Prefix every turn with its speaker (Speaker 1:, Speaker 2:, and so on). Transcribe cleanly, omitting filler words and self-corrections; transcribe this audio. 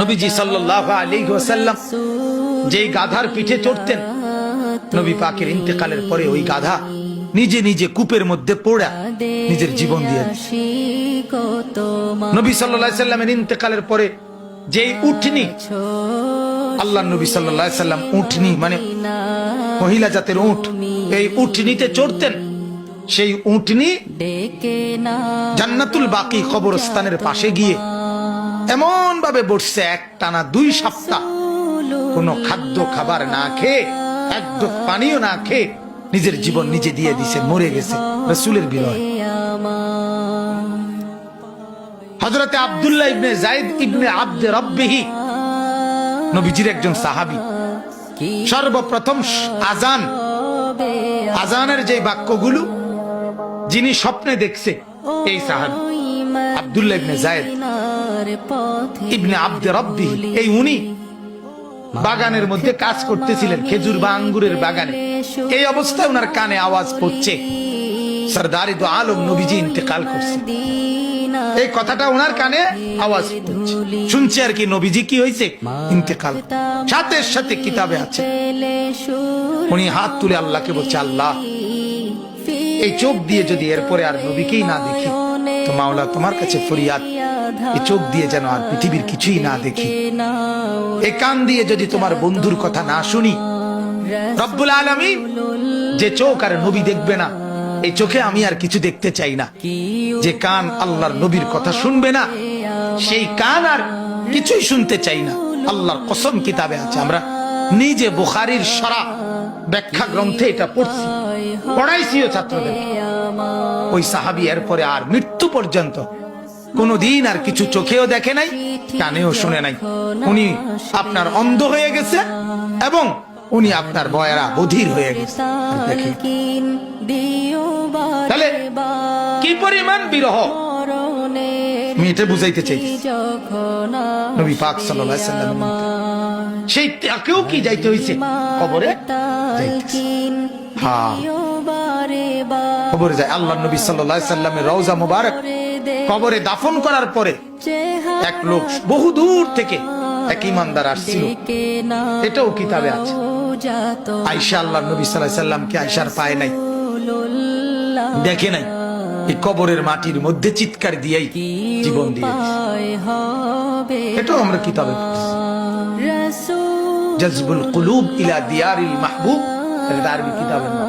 Speaker 1: নবীজি সাল্লাল্লাহু আলাইহি ওয়াসাল্লাম যেই গাধার পিঠে চড়তেন, নবী পাকের ইন্তেকালের পরে ওই গাধা নিজে নিজে কূপের মধ্যে পড়ে নিজের জীবন দিয়েছে। নবী সাল্লাল্লাহু আলাইহি সাল্লামের ইন্তেকালের পরে যেই উটনি, আল্লাহর নবী সাল্লাল্লাহু আলাইহি সাল্লাম উটনি মানে মহিলা জাতের উট, এই উটনিতে চড়তেন। সেই উটনি জান্নাতুল বাকি কবরস্থানের পাশে গিয়ে এমন ভাবে বসছে, এক টানা 2 সপ্তাহ কোনো খাদ্য খাবার না খেয়ে, এক ঢোক পানিও না খেয়ে নিজের জীবন নিজে দিয়ে দিছে, মরে গেছে রাসূলের বিরহে। হযরতে আব্দুল্লাহ ইবনে যায়েদ ইবনে আব্দে রাব্বিহি নবীজির একজন সাহাবী। সর্বপ্রথম আজানের যে বাক্যগুলো যিনি স্বপ্নে দেখছে, এই সাহাবী আব্দুল্লাহ ইবনে যায়েদ ইবনে আব্দে রাব্বিহি, এই উনি বাগানের মধ্যে কাজ করতেছিলেন, খেজুর বা আঙ্গুরের বাগানে। এই অবস্থায় ওনার কানে আওয়াজ পড়ছে সরদারি দো আলম নবীজি ইন্তেকাল করছে। এই কথাটা ওনার কানে আওয়াজ পড়ছে, শুনছে আর কি, নবীজি কি হয়েছে, ইন্তেকাল। সাথে সাথে কিতাবে আছে, উনি হাত তুলে আল্লাহকে বলছে, আল্লাহ এই চোখ দিয়ে যদি এরপরে আর নবীকেই না দেখি তো মাওলা তোমার কাছে ফরিয়াদ, এই চোখ দিয়ে যেন আর পৃথিবীর কিছুই না দেখি, এই কান দিয়ে যদি তোমার বন্ধুর কথা না শুনি, রব্বুল আলামিন যে চোখ আর নবী দেখবে না, এই চোখে আমি আর কিছু দেখতে চাই না। যে কান আল্লাহর নবীর কথা শুনবে না, সেই কান আর কিছুই শুনতে চাই না। আল্লাহর কসম কিতাবে আছে, আমরা নিজে বুখারীর শরহ ব্যাখ্যা গ্রন্থে এটা পড়ছি, পড়াইছিও ছাত্রদের। ওই সাহাবী এরপরে আর মৃত্যু পর্যন্ত কোনদিন আর কিছু চোখেও দেখে নাই, কানেও শুনে নাই। উনি আপনার অন্ধ হয়ে গেছে এবং উনি আপনার বয়রা বধির হয়ে গেছে। তাহলে কি পরিমাণ বিরহ, আমি এটা বুঝাইতে চাই। নবী পাক সাল্লাল্লাহু আলাইহি সাল্লাম সেই তাকেও কি যাইতে হইছে কবরে, হ্যাঁ কবরে যায়। আল্লাহর নবী সাল্লাল্লাহু আলাইহি সাল্লামের রওজা মুবারক কবরে দাফন করার পরে এক লোক বহু দূর থেকে এক ইমানদার আসছিল, এটাও কিতাবে আছে। আয়েশা আল্লাহর নবী সাল্লাল্লাহু আলাইহি সাল্লামকে আয়েশার পায় নাই, দেখে নাই, এই কবরের মাটির মধ্যে চিৎকার দিয়েই জীবন দিয়েছে। এটাও আমরা কিতাবে পড়ছি, জাযবুল কুলুব ইলা দিয়ারিল মাহবুব, এটা আরবি কিতাবের নাম।